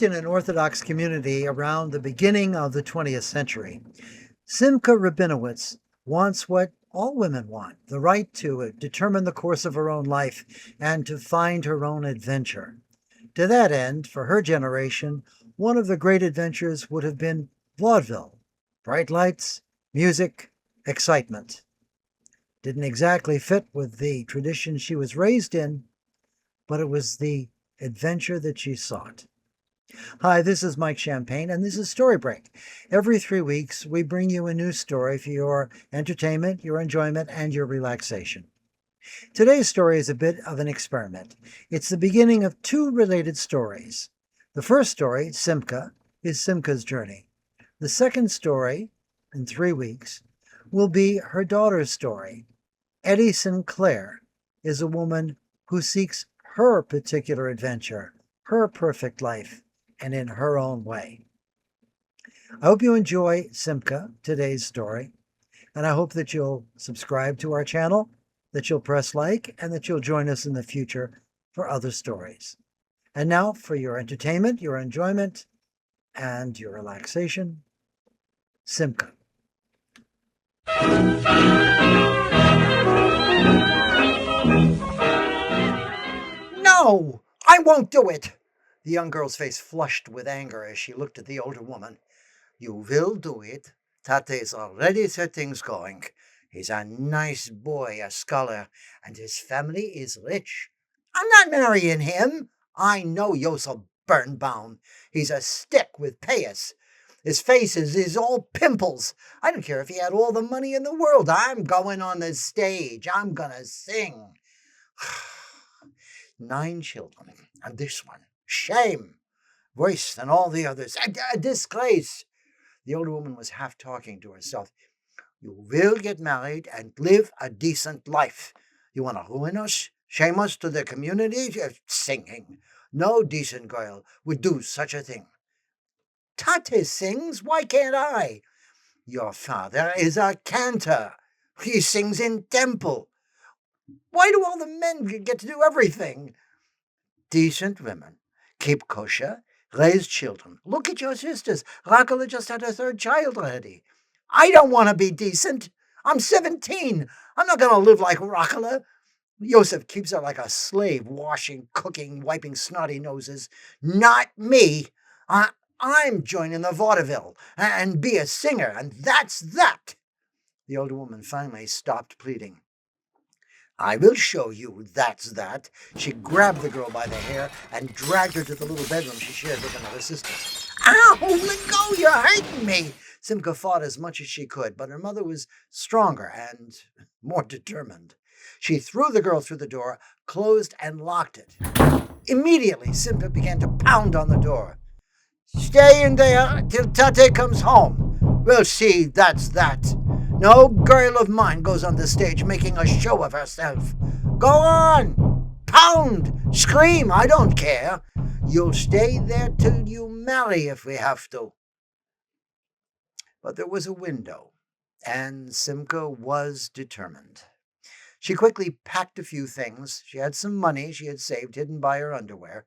raised in an Orthodox community around the beginning of the 20th century, Simka Rabinowitz wants what all women want, the right to determine the course of her own life and to find her own adventure. To that end, for her generation, one of the great adventures would have been vaudeville. Bright lights, music, excitement. Didn't exactly fit with the tradition she was raised in, but it was the adventure that she sought. Hi, this is Mike Champagne, and this is Story Break. Every 3 weeks, we bring you a new story for your entertainment, your enjoyment, and your relaxation. Today's story is a bit of an experiment. It's the beginning of two related stories. The first story, Simka, is Simka's journey. The second story, in 3 weeks, will be her daughter's story. Eddie Sinclair is a woman who seeks her particular adventure, her perfect life, and in her own way. I hope you enjoy Simka, today's story, and I hope that you'll subscribe to our channel, that you'll press like, and that you'll join us in the future for other stories. And now, for your entertainment, your enjoyment, and your relaxation, Simka. No, I won't do it! The young girl's face flushed with anger as she looked at the older woman. You will do it. Tate's already set things going. He's a nice boy, a scholar, and his family is rich. I'm not marrying him. I know Josef Birnbaum. He's a stick with payas. His face is all pimples. I don't care if he had all the money in the world. I'm going on the stage. I'm gonna sing. 9 children, and this one. Shame. Worse than all the others. A disgrace. The older woman was half talking to herself. You will get married and live a decent life. You want to ruin us? Shame us to the community? Singing. No decent girl would do such a thing. Tate sings. Why can't I? Your father is a cantor. He sings in temple. Why do all the men get to do everything? Decent women. Keep kosher. Raise children. Look at your sisters. Rakela just had her 3rd child already. I don't want to be decent. I'm 17. I'm not going to live like Rakela. Joseph keeps her like a slave, washing, cooking, wiping snotty noses. Not me. I'm joining the vaudeville and be a singer, and that's that. The older woman finally stopped pleading. I will show you that's that. She grabbed the girl by the hair and dragged her to the little bedroom she shared with another sister. Ow, let go, you're hurting me. Simka fought as much as she could, but her mother was stronger and more determined. She threw the girl through the door, closed and locked it. Immediately, Simka began to pound on the door. Stay in there till Tate comes home. We'll see that's that. No girl of mine goes on the stage making a show of herself. Go on! Pound! Scream! I don't care. You'll stay there till you marry if we have to. But there was a window, and Simka was determined. She quickly packed a few things. She had some money she had saved hidden by her underwear.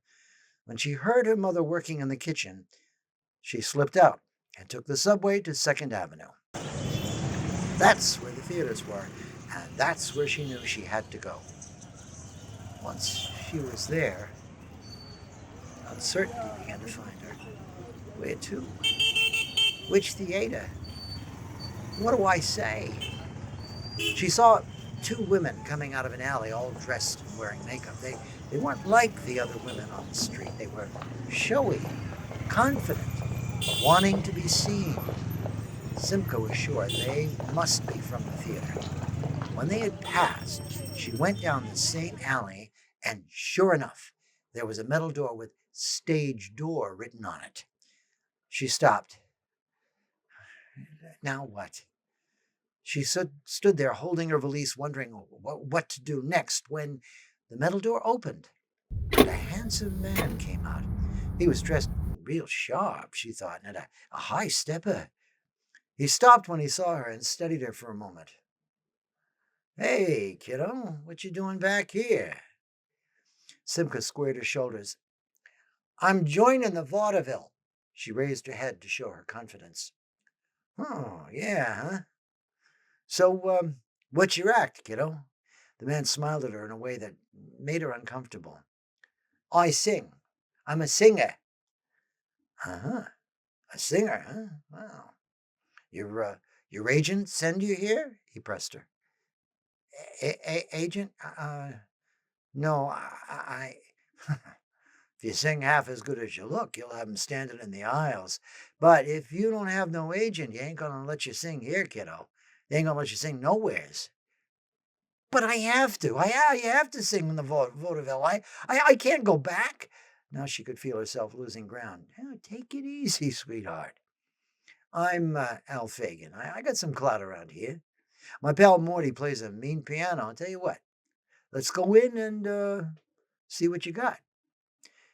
When she heard her mother working in the kitchen, she slipped out and took the subway to 2nd Avenue. That's where the theaters were, and that's where she knew she had to go. Once she was there, uncertainty began to find her. Where to? Which theater? What do I say? She saw 2 women coming out of an alley, all dressed and wearing makeup. They weren't like the other women on the street. They were showy, confident, wanting to be seen. Simka was sure they must be from the theater. When they had passed, she went down the same alley, and sure enough, there was a metal door with "Stage Door" written on it. She stopped. Now what? She stood there holding her valise, wondering what to do next, when the metal door opened. And a handsome man came out. He was dressed real sharp, she thought, and a high stepper. He stopped when he saw her and studied her for a moment. Hey, kiddo, what you doing back here? Simka squared her shoulders. I'm joining the vaudeville. She raised her head to show her confidence. Oh, yeah, huh? So, what's your act, kiddo? The man smiled at her in a way that made her uncomfortable. I sing. I'm a singer. Uh-huh. A singer, huh? Wow. Your agent send you here? He pressed her. Agent? No, if you sing half as good as you look, you'll have 'em standing in the aisles. But if you don't have no agent, you ain't gonna let you sing here, kiddo. They ain't gonna let you sing nowheres. But I have to. You have to sing in the vaudeville. I can't go back. Now she could feel herself losing ground. Oh, take it easy, sweetheart. I'm Al Fagan. I got some clout around here. My pal Morty plays a mean piano. I'll tell you what. Let's go in and see what you got.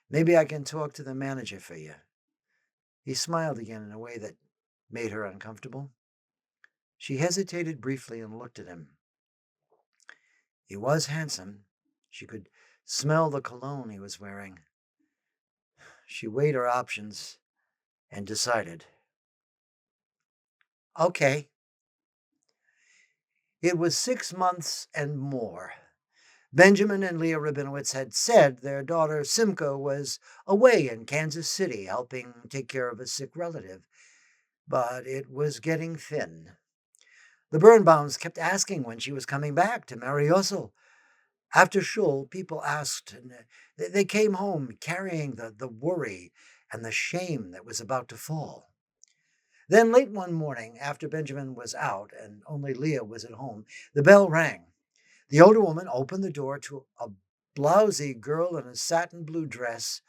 Maybe I can talk to the manager for you. He smiled again in a way that made her uncomfortable. She hesitated briefly and looked at him. He was handsome. She could smell the cologne he was wearing. She weighed her options and decided. Okay. It was 6 months and more. Benjamin and Leah Rabinowitz had said their daughter Simka was away in Kansas City helping take care of a sick relative, but it was getting thin. The Birnbaums kept asking when she was coming back to marry Yossel. After shul, people asked, and they came home carrying the worry and the shame that was about to fall. Then, late one morning, after Benjamin was out and only Leah was at home, the bell rang. The older woman opened the door to a blousy girl in a satin blue dress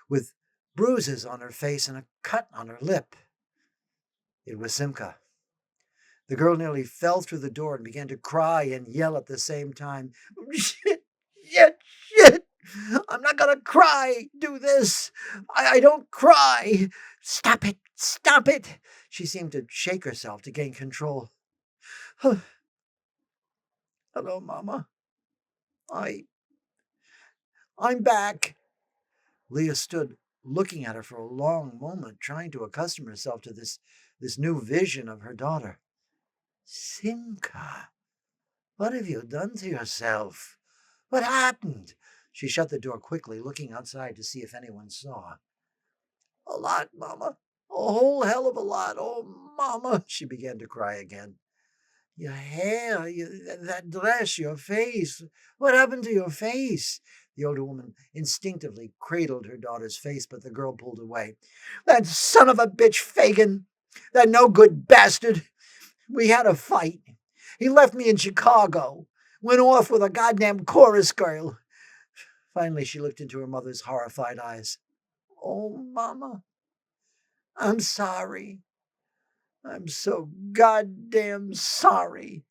with bruises on her face and a cut on her lip. It was Simka. The girl nearly fell through the door and began to cry and yell at the same time. Shit, shit, shit. I'm not going to cry. Do this. I don't cry. Stop it. Stop it. She seemed to shake herself to gain control. Hello, Mama. I, I'm back. Leah stood looking at her for a long moment, trying to accustom herself to this new vision of her daughter. Simka, what have you done to yourself? What happened? She shut the door quickly, looking outside to see if anyone saw. A lot, Mama. A whole hell of a lot. Oh, Mama. She began to cry again. Your hair, that dress, your face. What happened to your face? The older woman instinctively cradled her daughter's face, but the girl pulled away. That son of a bitch, Fagin. That no good bastard. We had a fight. He left me in Chicago. Went off with a goddamn chorus girl. Finally, she looked into her mother's horrified eyes. Oh, Mama, I'm sorry. I'm so goddamn sorry.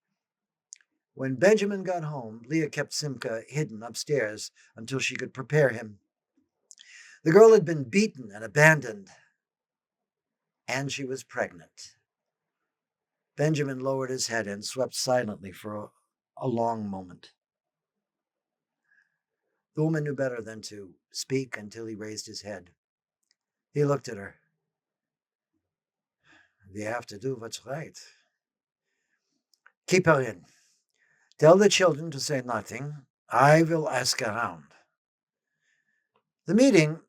When Benjamin got home, Leah kept Simka hidden upstairs until she could prepare him. The girl had been beaten and abandoned, and she was pregnant. Benjamin lowered his head and swept silently for a long moment. The woman knew better than to speak until he raised his head. He looked at her. We have to do what's right. Keep her in. Tell the children to say nothing. I will ask around. The meeting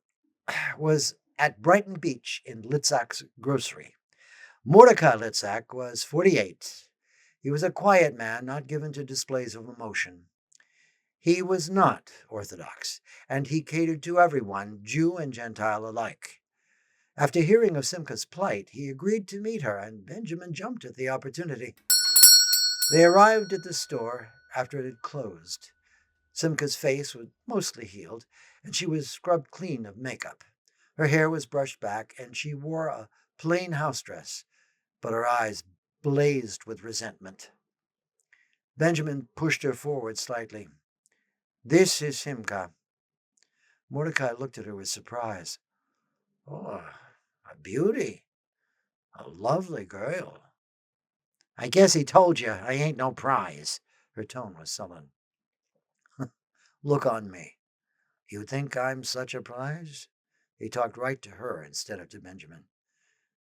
was at Brighton Beach in Litzak's grocery. Mordecai Litzak was 48. He was a quiet man, not given to displays of emotion. He was not Orthodox, and he catered to everyone, Jew and Gentile alike. After hearing of Simka's plight, he agreed to meet her, and Benjamin jumped at the opportunity. They arrived at the store after it had closed. Simka's face was mostly healed, and she was scrubbed clean of makeup. Her hair was brushed back, and she wore a plain house dress, but her eyes blazed with resentment. Benjamin pushed her forward slightly. This is Simka. Mordecai looked at her with surprise. Oh, a beauty. A lovely girl. I guess he told you I ain't no prize. Her tone was sullen. Look on me. You think I'm such a prize? He talked right to her instead of to Benjamin.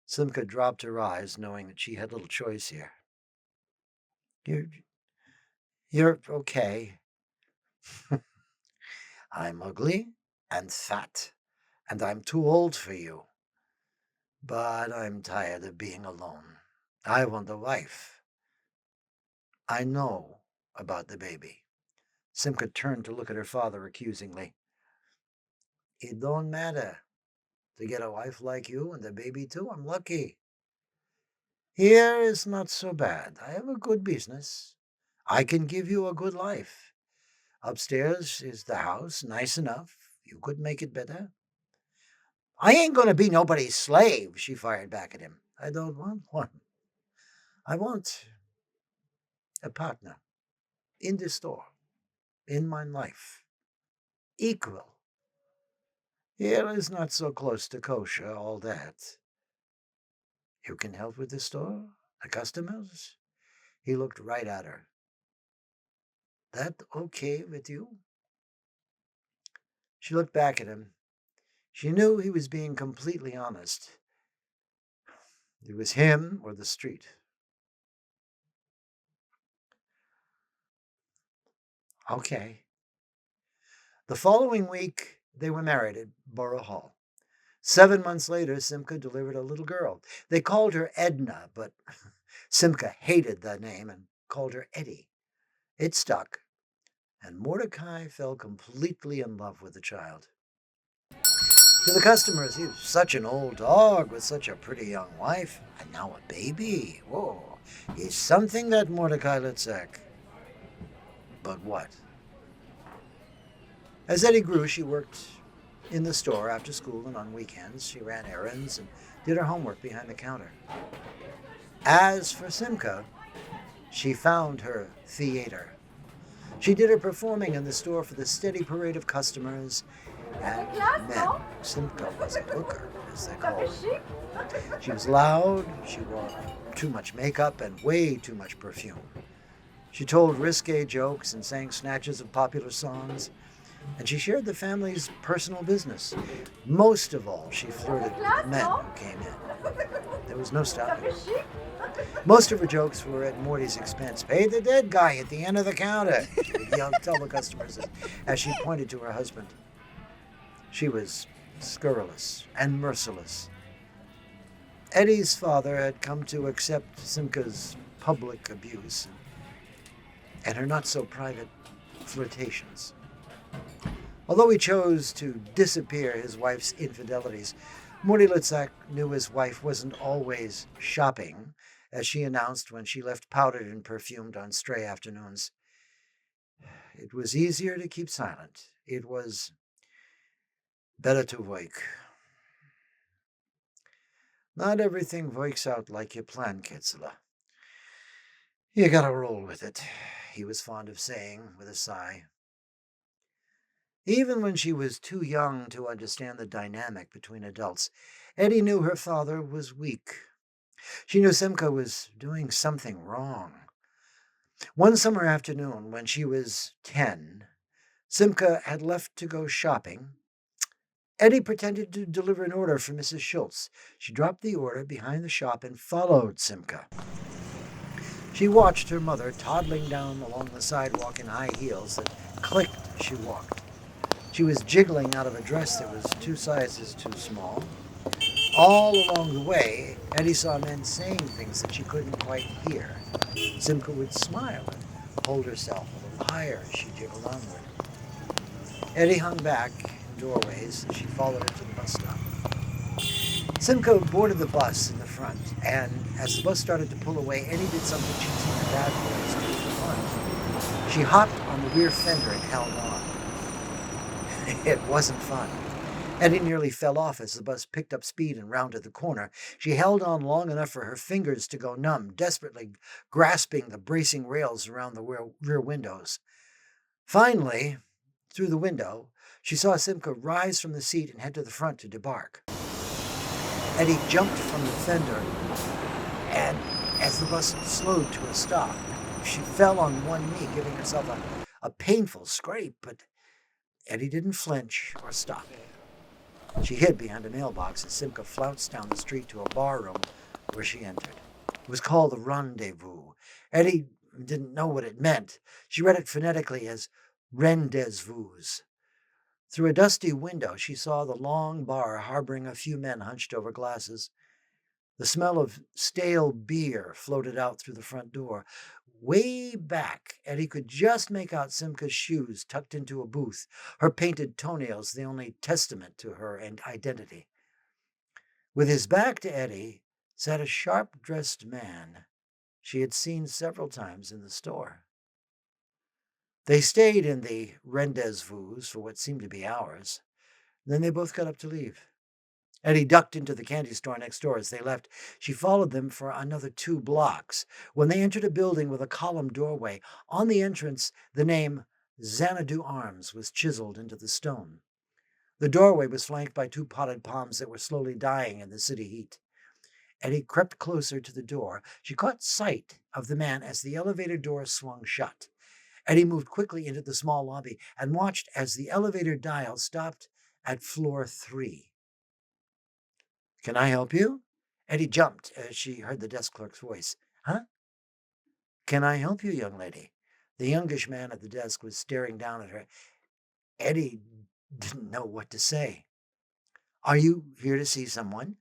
Simka dropped her eyes, knowing that she had little choice here. You're, you're okay. I'm ugly and fat, and I'm too old for you. But I'm tired of being alone. I want a wife. I know about the baby. Simka turned to look at her father accusingly. It don't matter. To get a wife like you and the baby too, I'm lucky. Here is not so bad. I have a good business. I can give you a good life. Upstairs is the house, nice enough. You could make it better. I ain't going to be nobody's slave, she fired back at him. I don't want one. I want a partner in the store, in my life, equal. Here is not so close to kosher, all that. You can help with the store, the customers? He looked right at her. That okay with you? She looked back at him. She knew he was being completely honest. It was him or the street. Okay. The following week, they were married at Borough Hall. 7 months later, Simka delivered a little girl. They called her Edna, but Simka hated that name and called her Eddie. It stuck, and Mordecai fell completely in love with the child. To the customers, he was such an old dog with such a pretty young wife, and now a baby. Whoa, he's something, that Mordecai Litzek. But what? As Eddie grew, she worked in the store after school and on weekends. She ran errands and did her homework behind the counter. As for Simka, she found her theater. She did her performing in the store for the steady parade of customers and men. Simka was a hooker, as they called her. She was loud, she wore too much makeup and way too much perfume. She told risque jokes and sang snatches of popular songs, and she shared the family's personal business. Most of all, she flirted with the men who came in. There was no stopping her. Most of her jokes were at Morty's expense. Pay the dead guy at the end of the counter, she would yell, tell the customers as she pointed to her husband. She was scurrilous and merciless. Eddie's father had come to accept Simka's public abuse and her not-so-private flirtations. Although he chose to disappear his wife's infidelities, Morty Litzak knew his wife wasn't always shopping, as she announced when she left powdered and perfumed on stray afternoons. It was easier to keep silent. It was better to work. Not everything works out like you plan, Kitzler. You gotta roll with it, he was fond of saying with a sigh. Even when she was too young to understand the dynamic between adults, Eddie knew her father was weak. She knew Simka was doing something wrong. One summer afternoon, when she was 10, Simka had left to go shopping. Eddie pretended to deliver an order for Mrs. Schultz. She dropped the order behind the shop and followed Simka. She watched her mother toddling down along the sidewalk in high heels that clicked as she walked. She was jiggling out of a dress that was 2 sizes too small. All along the way, Eddie saw men saying things that she couldn't quite hear. Simka would smile and hold herself a little higher as she jiggled onward. Eddie hung back in doorways as she followed her to the bus stop. Simka boarded the bus in the front, and as the bus started to pull away, Eddie did something she'd seen her dad always do for fun. She hopped on the rear fender and held on. It wasn't fun. Eddie nearly fell off as the bus picked up speed and rounded the corner. She held on long enough for her fingers to go numb, desperately grasping the bracing rails around the rear windows. Finally, through the window, she saw Simka rise from the seat and head to the front to debark. Eddie jumped from the fender, and as the bus slowed to a stop, she fell on one knee, giving herself a painful scrape, but Eddie didn't flinch or stop. She hid behind a mailbox as Simka flounced down the street to a barroom where she entered. It was called the Rendezvous. Eddie didn't know what it meant. She read it phonetically as Rendezvous. Through a dusty window, she saw the long bar harboring a few men hunched over glasses. The smell of stale beer floated out through the front door. Way back, Eddie could just make out Simka's shoes tucked into a booth, her painted toenails the only testament to her identity. With his back to Eddie sat a sharp-dressed man she had seen several times in the store. They stayed in the Rendezvous for what seemed to be hours. Then they both got up to leave. Eddie ducked into the candy store next door as they left. She followed them for another 2 blocks. When they entered a building with a columned doorway, on the entrance, the name Xanadu Arms was chiseled into the stone. The doorway was flanked by 2 potted palms that were slowly dying in the city heat. Eddie crept closer to the door. She caught sight of the man as the elevator door swung shut. Eddie moved quickly into the small lobby and watched as the elevator dial stopped at floor 3. "Can I help you?" Eddie jumped as she heard the desk clerk's voice. "Huh? Can I help you, young lady?" The youngish man at the desk was staring down at her. Eddie didn't know what to say. "Are you here to see someone?"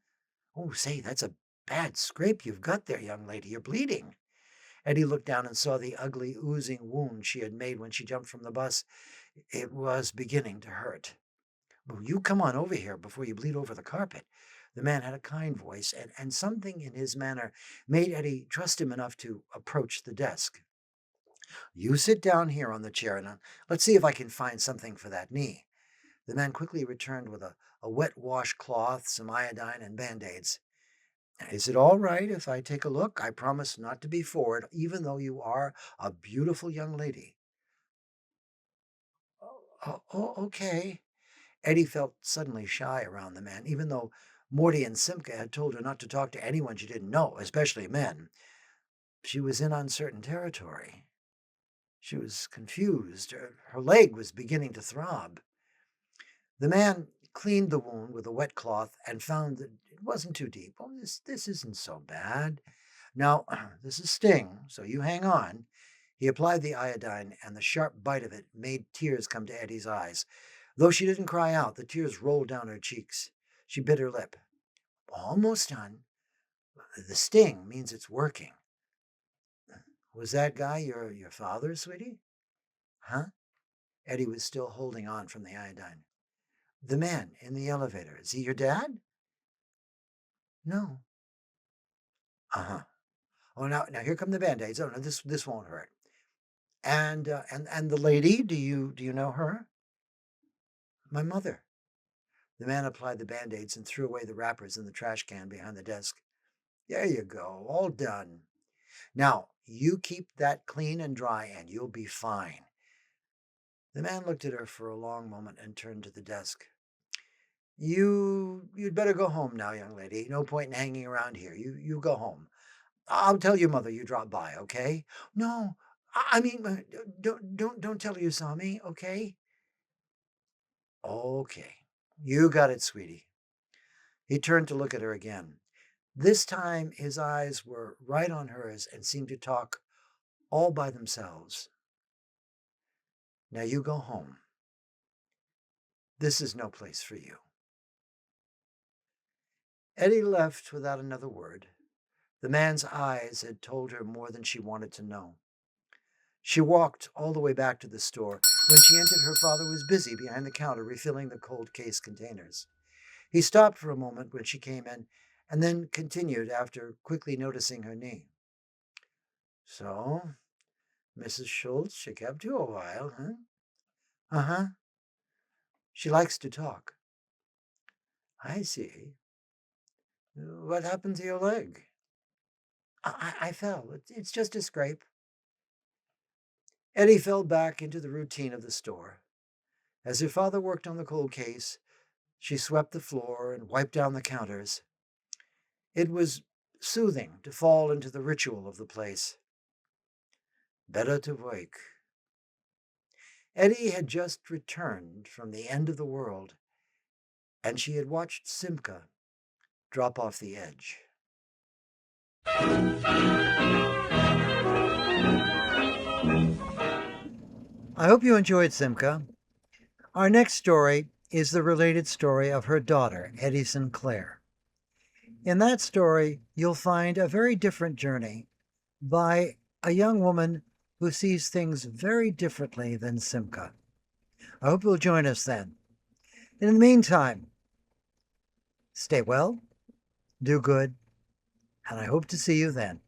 "Oh, say, that's a bad scrape you've got there, young lady. You're bleeding." Eddie looked down and saw the ugly, oozing wound she had made when she jumped from the bus. It was beginning to hurt. "Well, you come on over here before you bleed over the carpet." The man had a kind voice, and something in his manner made Eddie trust him enough to approach the desk. "You sit down here on the chair, and let's see if I can find something for that knee." The man quickly returned with a wet washcloth, some iodine, and band-aids. "Is it all right if I take a look? I promise not to be forward, even though you are a beautiful young lady." "Oh, okay." Eddie felt suddenly shy around the man, even though Morty and Simka had told her not to talk to anyone she didn't know, especially men. She was in uncertain territory. She was confused. Her leg was beginning to throb. The man cleaned the wound with a wet cloth and found that it wasn't too deep. "Oh, this isn't so bad. Now, this is sting, so you hang on." He applied the iodine, and the sharp bite of it made tears come to Eddie's eyes. Though she didn't cry out, the tears rolled down her cheeks. She bit her lip. "Almost done. The sting means it's working." "Was that guy your father, sweetie?" "Huh?" Eddie was still holding on from the iodine. "The man in the elevator. Is he your dad?" "No." "Uh-huh. Oh, now here come the band-aids. Oh, no, this won't hurt. And the lady, do you know her?" "My mother." The man applied the band-aids and threw away the wrappers in the trash can behind the desk. "There you go. All done. Now, you keep that clean and dry, and you'll be fine." The man looked at her for a long moment and turned to the desk. You'd better go home now, young lady. No point in hanging around here. You go home. I'll tell your mother you dropped by, okay?" "No, I mean, don't tell her you saw me, okay?" "Okay. You got it, sweetie." He turned to look at her again. This time his eyes were right on hers and seemed to talk all by themselves. "Now you go home. This is no place for you." Eddie left without another word. The man's eyes had told her more than she wanted to know. She walked all the way back to the store. When she entered, her father was busy behind the counter refilling the cold case containers. He stopped for a moment when she came in and then continued after quickly noticing her knee. "So, Mrs. Schultz, she kept you a while, huh?" "Uh-huh. She likes to talk." "I see. What happened to your leg?" I fell. It's just a scrape." Eddie fell back into the routine of the store. As her father worked on the cold case, she swept the floor and wiped down the counters. It was soothing to fall into the ritual of the place. Better to wake. Eddie had just returned from the end of the world, and she had watched Simka drop off the edge. I hope you enjoyed Simka. Our next story is the related story of her daughter, Eddie Sinclair. In that story, you'll find a very different journey by a young woman who sees things very differently than Simka. I hope you'll join us then. In the meantime, stay well, do good, and I hope to see you then.